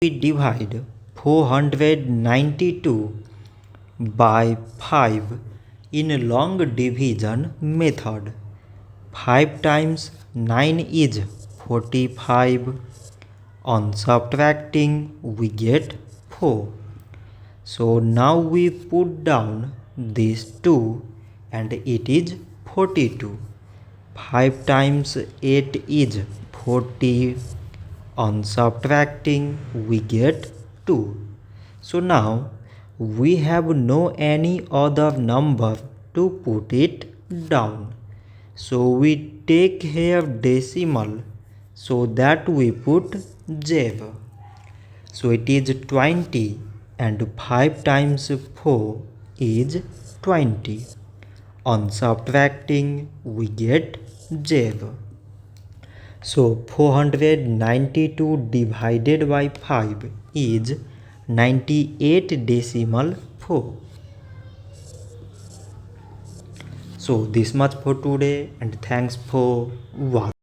we divide 492 by 5 in long division method. 5 times 9 is 45. On subtracting we get 4. So now we put down these 2 and it is 42. 5 times 8 is 40. On subtracting we get 2. So now we have no any other number to put it down. So we take here decimal so that we put 0. So it is 20 and 5 times 4 is 20. On subtracting we get 0. So 492 divided by 5 is 98.4. So this much for today and thanks for watching.